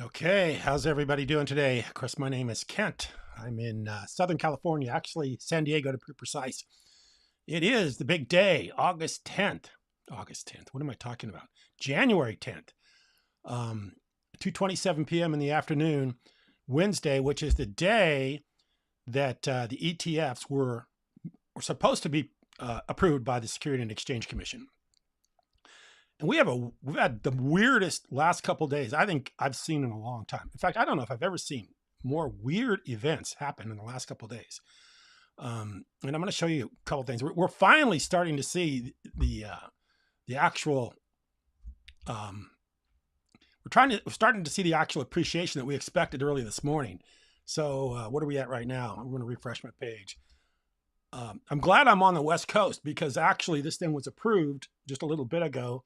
Okay, how's everybody doing today? Of course, my name is Kent. I'm in Southern California, actually San Diego to be precise. It is the big day, August 10th. August 10th. What am I talking about? January 10th. 2:27 p.m. in the afternoon, Wednesday, which is the day that the ETFs were supposed to be approved by the Security and Exchange Commission. And we've had the weirdest last couple of days I think I've seen in a long time. In fact, I don't know if I've ever seen more weird events happen in the last couple of days. And I'm going to show you a couple of things. We're finally starting to see the actual. We're starting to see the actual appreciation that we expected early this morning. So what are we at right now? I'm going to refresh my page. I'm glad I'm on the West Coast because actually this thing was approved just a little bit ago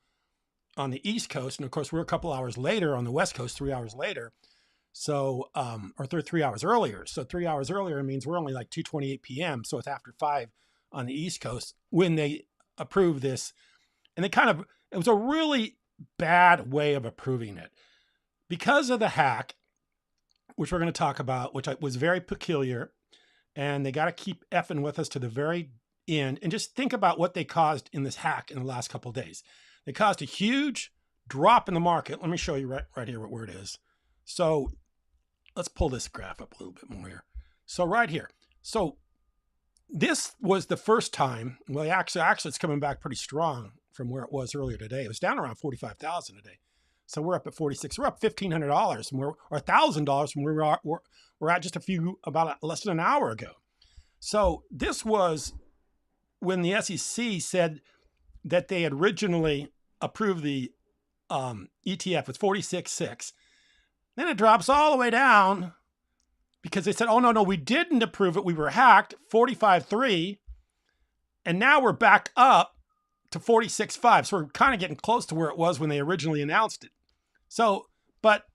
on the East Coast. And of course, we're a couple hours later on the West Coast, 3 hours later. So, or 3 hours earlier. So 3 hours earlier means we're only like 2:28 p.m. So it's after 5 on the East Coast when they approve this. And it was a really bad way of approving it because of the hack, which we're going to talk about, which was very peculiar. And they got to keep effing with us to the very end. And just think about what they caused in this hack in the last couple of days. They caused a huge drop in the market. Let me show you right here where it is. So let's pull this graph up a little bit more here. So right here. So this was the first time, well, actually it's coming back pretty strong from where it was earlier today. It was down around 45,000 today. So we're up at 46. We're up $1,500 from or $1,000 from where we're at just about less than an hour ago. So this was when the SEC said that they had originally approved the ETF with 46.6. Then it drops all the way down because they said, oh, no, we didn't approve it. We were hacked, 45.3. And now we're back up to 46.5. So we're kind of getting close to where it was when they originally announced it. So, but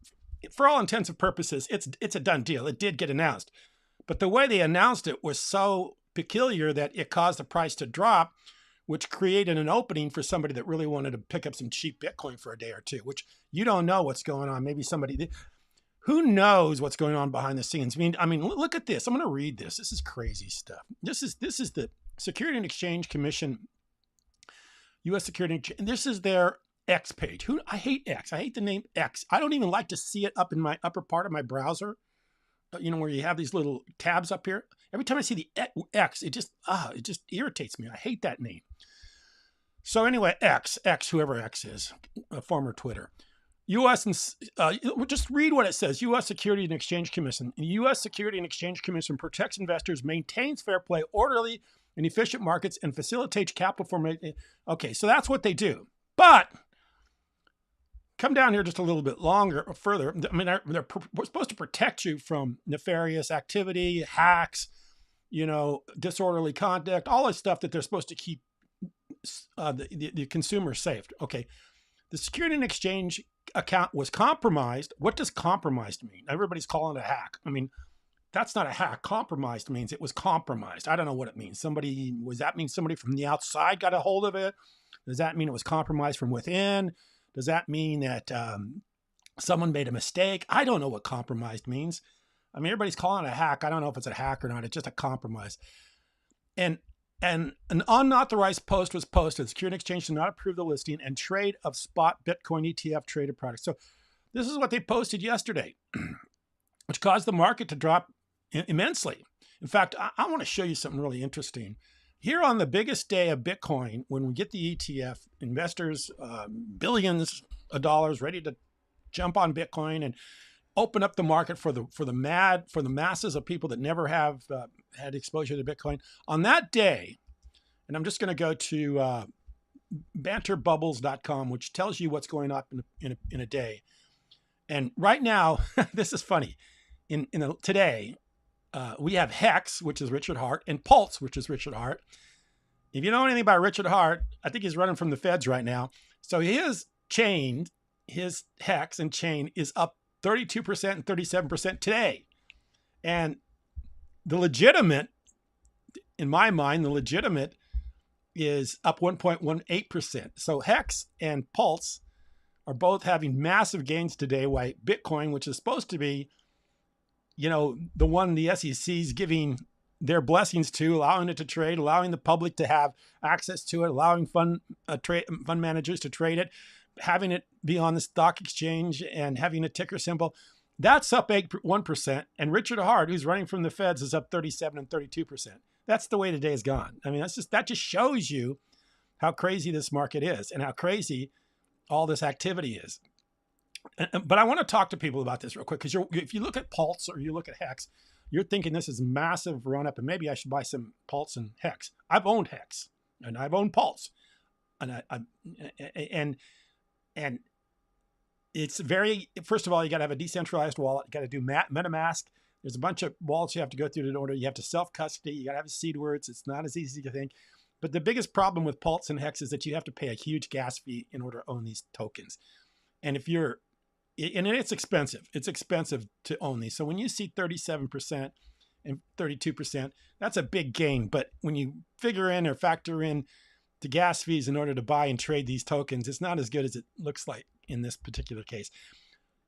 for all intents and purposes, it's a done deal. It did get announced. But the way they announced it was so peculiar that it caused the price to drop, which created an opening for somebody that really wanted to pick up some cheap Bitcoin for a day or two, which you don't know what's going on. Maybe who knows what's going on behind the scenes. I mean, look at this. I'm going to read this. This is crazy stuff. This is the Security and Exchange Commission, U.S. Security and Exchange, and this is their X page. I hate X. I hate the name X. I don't even like to see it up in my upper part of my browser. Where you have these little tabs up here. Every time I see the X, it just irritates me. I hate that name. So anyway, X, whoever X is, former Twitter. U.S. and just read what it says. U.S. Security and Exchange Commission. The U.S. Security and Exchange Commission protects investors, maintains fair play, orderly and efficient markets, and facilitates capital formation. Okay, so that's what they do. But come down here just a little bit longer or further. I mean, we're supposed to protect you from nefarious activity, hacks, disorderly conduct, all this stuff that they're supposed to keep the consumer safe. Okay. The Security and Exchange account was compromised. What does compromised mean? Everybody's calling it a hack. I mean, that's not a hack. Compromised means it was compromised. I don't know what it means. Does that mean somebody from the outside got a hold of it? Does that mean it was compromised from within? Does that mean that someone made a mistake? I don't know what compromised means. I mean, everybody's calling it a hack. I don't know if it's a hack or not. It's just a compromise. And an unauthorized post was posted. The Security and Exchange did not approve the listing and trade of spot Bitcoin ETF traded products. So this is what they posted yesterday, which caused the market to drop immensely. In fact, I want to show you something really interesting. Here on the biggest day of Bitcoin, when we get the ETF, investors, billions of dollars ready to jump on Bitcoin and open up the market for the masses of people that never have had exposure to Bitcoin. On that day, and I'm just going to go to banterbubbles.com, which tells you what's going on in a day. And right now, this is funny. Today, we have Hex, which is Richard Hart, and Pulse, which is Richard Hart. If you know anything about Richard Hart, I think he's running from the feds right now. So his Hex and chain is up 32% and 37% today. And in my mind, the legitimate is up 1.18%. So Hex and Pulse are both having massive gains today, while Bitcoin, which is supposed to be, the one the SEC is giving their blessings to, allowing it to trade, allowing the public to have access to it, allowing fund managers to trade it, having it be on the stock exchange and having a ticker symbol. That's up 1%. And Richard Hart, who's running from the Feds, is up 37 and 32%. That's the way the day has gone. I mean, that just shows you how crazy this market is and how crazy all this activity is. But I want to talk to people about this real quick, because if you look at Pulse or you look at Hex, you're thinking this is massive run up, and maybe I should buy some Pulse and Hex. I've owned Hex and I've owned Pulse, and it's very, first of all, you got to have a decentralized wallet. You got to do MetaMask. There's a bunch of wallets you have to go through in order. You have to self-custody. You got to have seed words. It's not as easy as you think. But the biggest problem with Pulse and Hex is that you have to pay a huge gas fee in order to own these tokens. And it's expensive. It's expensive to own these. So when you see 37% and 32%, that's a big gain. But when you figure in or factor in the gas fees in order to buy and trade these tokens, it's not as good as it looks like in this particular case.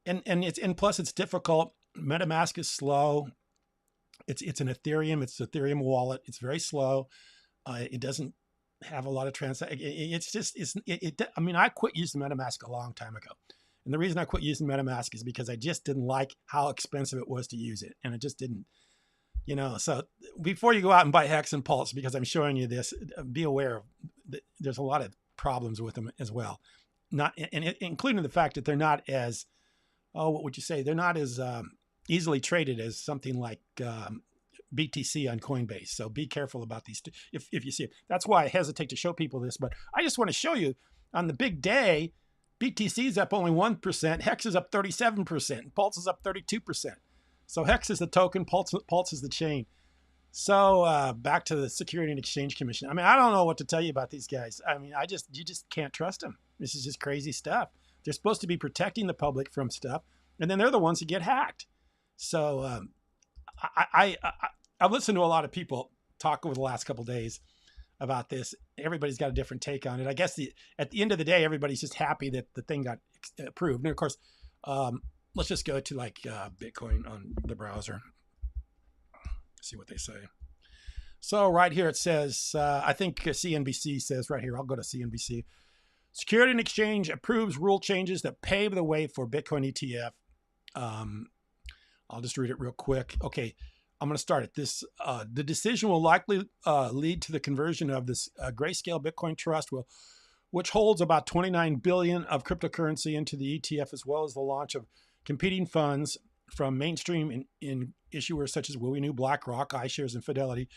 And plus it's difficult. MetaMask is slow. It's an Ethereum. It's an Ethereum wallet. It's very slow. It doesn't have a lot of transactions. I quit using MetaMask a long time ago. And the reason I quit using MetaMask is because I just didn't like how expensive it was to use it. And it just didn't, so before you go out and buy Hex and Pulse, because I'm showing you this, be aware of there's a lot of problems with them as well. Including the fact that they're not as, what would you say? They're not as easily traded as something like BTC on Coinbase. So be careful about these if you see it. That's why I hesitate to show people this, but I just want to show you on the big day, BTC is up only 1%, Hex is up 37%, Pulse is up 32%. So Hex is the token, Pulse is the chain. So back to the Security and Exchange Commission. I mean, I don't know what to tell you about these guys. I mean, you just can't trust them. This is just crazy stuff. They're supposed to be protecting the public from stuff, and then they're the ones that get hacked. So I've listened to a lot of people talk over the last couple of days about this. Everybody's got a different take on it. I guess at the end of the day, everybody's just happy that the thing got approved. And of course, let's just go to Bitcoin on the browser. See what they say. So right here it says, I think CNBC says right here, I'll go to CNBC. Security and Exchange approves rule changes that pave the way for Bitcoin ETF. I'll just read it real quick. Okay. I'm going to start at this. The decision will likely lead to the conversion of this Grayscale Bitcoin Trust, which holds about 29 billion of cryptocurrency, into the ETF, as well as the launch of competing funds from mainstream in issuers such as Willie New, BlackRock, iShares, and Fidelity.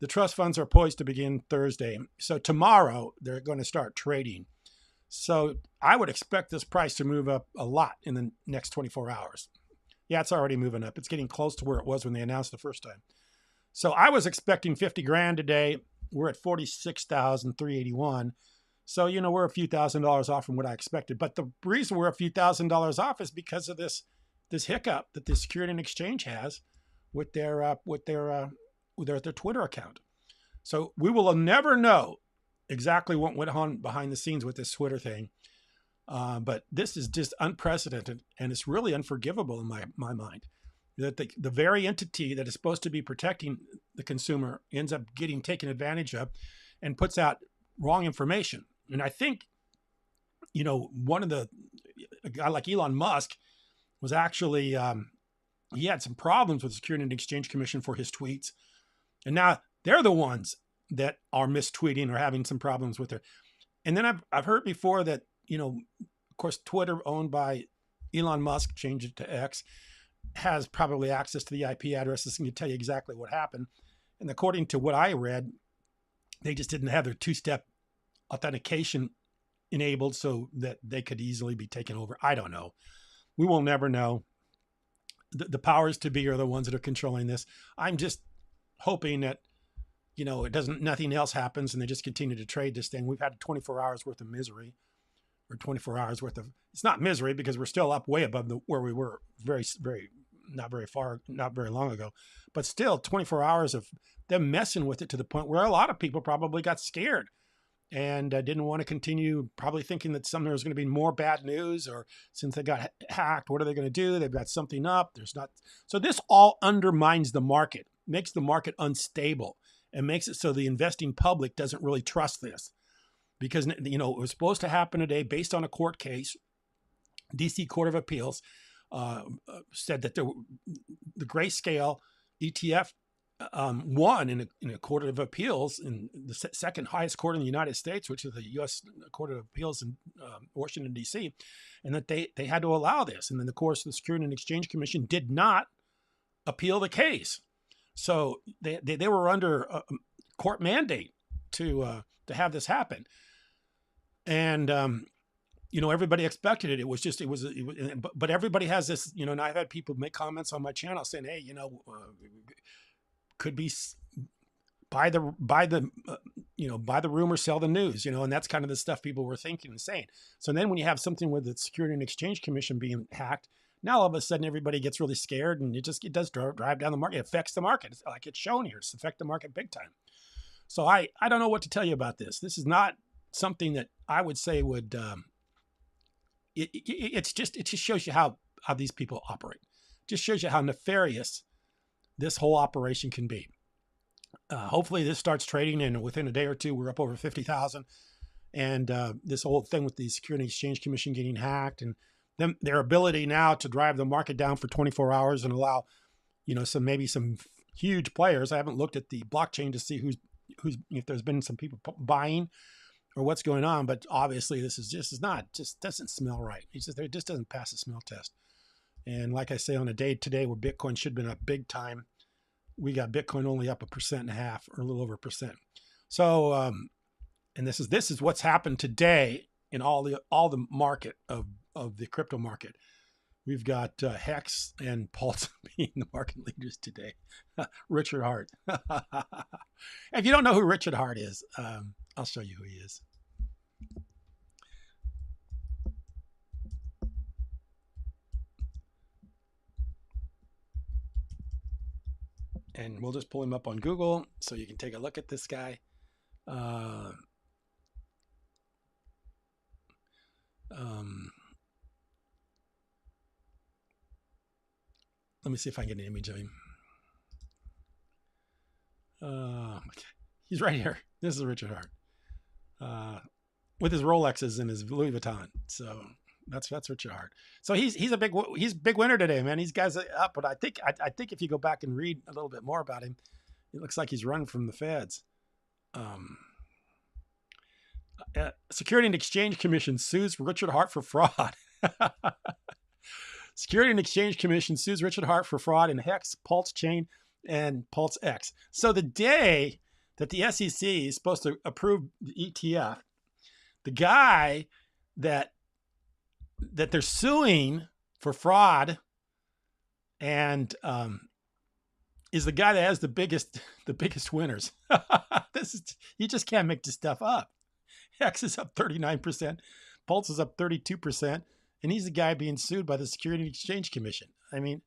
The trust funds are poised to begin Thursday. So tomorrow they're going to start trading. So I would expect this price to move up a lot in the next 24 hours. Yeah, it's already moving up. It's getting close to where it was when they announced the first time. So I was expecting 50 grand today. We're at 46,381. So, we're a few $1,000s off from what I expected. But the reason we're a few $1,000s off is because of this hiccup that the Security and Exchange has with their Twitter account. So we will never know exactly what went on behind the scenes with this Twitter thing. But this is just unprecedented, and it's really unforgivable in my mind, that the very entity that is supposed to be protecting the consumer ends up getting taken advantage of and puts out wrong information. And I think, a guy like Elon Musk was actually, he had some problems with the Security and Exchange Commission for his tweets. And now they're the ones that are mistweeting or having some problems with it. And then I've heard before that, of course, Twitter, owned by Elon Musk, changed it to X, has probably access to the IP addresses and can tell you exactly what happened. And according to what I read, they just didn't have their two-step authentication enabled so that they could easily be taken over. I don't know. We will never know. The powers to be are the ones that are controlling this. I'm just hoping that, nothing else happens and they just continue to trade this thing. We've had 24 hours worth of misery. Or 24 hours worth of, it's not misery because we're still up way above where we were not very long ago, but still 24 hours of them messing with it to the point where a lot of people probably got scared and didn't want to continue, probably thinking that there was going to be more bad news, or since they got hacked, what are they going to do? They've got something up. There's not. So this all undermines the market, makes the market unstable, and makes it so the investing public doesn't really trust this, because it was supposed to happen today based on a court case. DC Court of Appeals said that the grayscale ETF won in a court of appeals, in the second highest court in the United States, which is the U.S. Court of Appeals in Washington, D.C., and that they had to allow this. And then, of course, the Securities and Exchange Commission did not appeal the case. So they were under a court mandate to have this happen. And everybody expected it. It was, but everybody has this, and I've had people make comments on my channel saying, hey, could be buy the rumor, sell the news, and that's kind of the stuff people were thinking and saying. So then when you have something with the Securities and Exchange Commission being hacked, now all of a sudden everybody gets really scared, and it does drive down the market. It affects the market. It's like it's shown here. It's affect the market big time. So I don't know what to tell you about this. This is not something that I would say would, it just shows you how these people operate. It just shows you how nefarious this whole operation can be. Hopefully this starts trading, and within a day or two, we're up over 50,000. And this whole thing with the Securities and Exchange Commission getting hacked, and their ability now to drive the market down for 24 hours and allow, maybe some huge players. I haven't looked at the blockchain to see who's if there's been some people buying or what's going on, but obviously this doesn't smell right. It just doesn't pass the smell test. And like I say, on a day today where Bitcoin should have been up big time, we got Bitcoin only up 1.5%, or a little over 1%. So, and this is what's happened today in all the market of the crypto market. We've got Hex and Pulse being the market leaders today. Richard Hart. If you don't know who Richard Hart is, I'll show you who he is. And we'll just pull him up on Google so you can take a look at this guy. Let me see if I can get an image of him. Okay. He's right here. This is Richard Hart, with his Rolexes and his Louis Vuitton. So that's Richard Hart. So he's a big winner today, man. These guys are up, but I think if you go back and read a little bit more about him, it looks like he's run from the feds. Securities and Exchange Commission sues Richard Hart for fraud. Securities and Exchange Commission sues Richard Hart for fraud in Hex, Pulse Chain, and Pulse X. So the day that the SEC is supposed to approve the ETF, the guy that they're suing for fraud and is the guy that has the biggest winners. You just can't make this stuff up. Hex is up 39%, Pulse is up 32%, and he's the guy being sued by the Securities and Exchange Commission. I mean,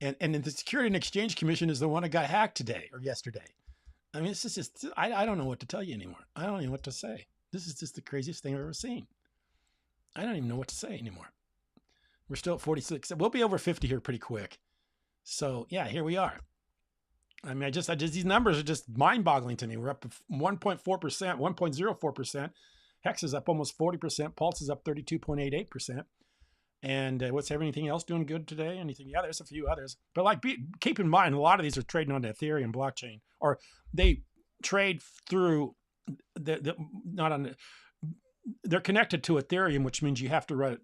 and the Securities and Exchange Commission is the one that got hacked today or yesterday. I mean, it's just I don't know what to tell you anymore. I don't even know what to say. This is just the craziest thing I've ever seen. I don't even know what to say anymore. We're still at 46. We'll be over 50 here pretty quick. So yeah, here we are. I mean, I just these numbers are just mind-boggling to me. We're up 1.4%, 1.04%. Hex is up almost 40%. Pulse is up 32.88%. And what's everything else doing good today? Anything? Yeah, there's a few others. But keep in mind, a lot of these are trading on the Ethereum blockchain, or they trade through they're connected to Ethereum, which means you have to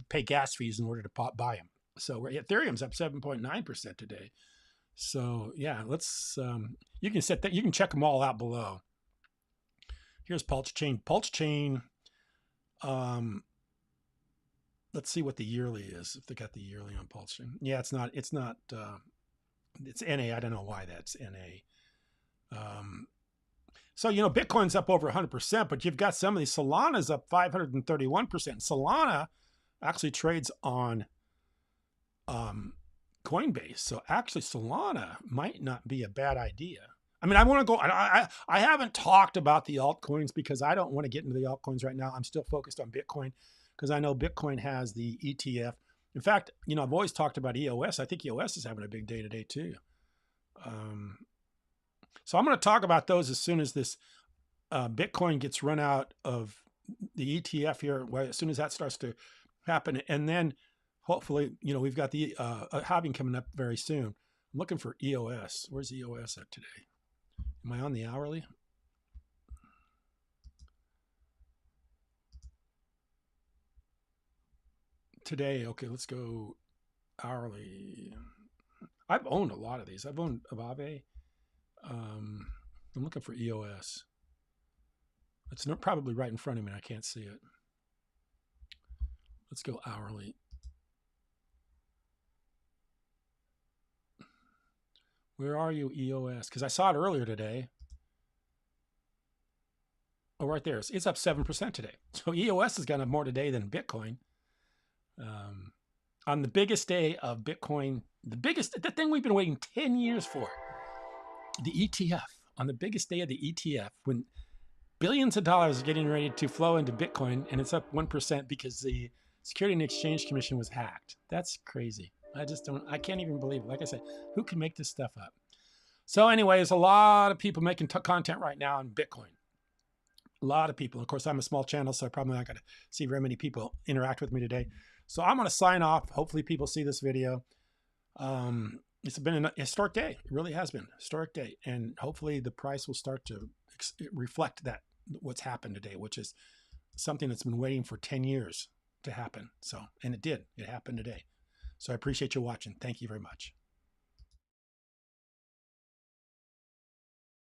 pay gas fees in order to buy them. So Ethereum's up 7.9% today. So yeah, let's you can set that. You can check them all out below. Here's Pulse Chain. Pulse Chain. Let's see what the yearly is. If they got the yearly on Pulse Chain. Yeah, it's not. It's NA. I don't know why that's NA. So, Bitcoin's up over 100%, but you've got some of these. Solana's up 531%. Solana actually trades on Coinbase. So actually Solana might not be a bad idea. I mean, I want to go. I haven't talked about the altcoins because I don't want to get into the altcoins right now. I'm still focused on Bitcoin because I know Bitcoin has the ETF. In fact, you know, I've always talked about EOS. I think EOS is having a big day today too. So I'm going to talk about those as soon as this Bitcoin gets run out of the ETF here, as soon as that starts to happen. And then hopefully, you know, we've got the halving coming up very soon. I'm looking for EOS. Where's EOS at today? Am I on the hourly? Today, okay, let's go hourly. I've owned a lot of these. I've owned Aave. I'm looking for EOS. It's not probably right in front of me. I can't see it. Let's go hourly. Where are you, EOS? Because I saw it earlier today. Oh, right there. It's up 7% today. So EOS has gone up more today than Bitcoin. On the biggest day of Bitcoin, the thing we've been waiting 10 years for, the ETF. On the biggest day of the ETF, when billions of dollars are getting ready to flow into Bitcoin, and it's up 1% because the Security and Exchange Commission was hacked. That's crazy. I can't even believe it. Like I said, who can make this stuff up? So anyway, there's a lot of people making content right now on Bitcoin. A lot of people. Of course, I'm a small channel, so I probably not going to see very many people interact with me today. So I'm going to sign off. Hopefully people see this video. It's been a historic day. It really has been a historic day. And hopefully the price will start to reflect that, what's happened today, which is something that's been waiting for 10 years to happen. So, and it did. It happened today. So I appreciate you watching. Thank you very much.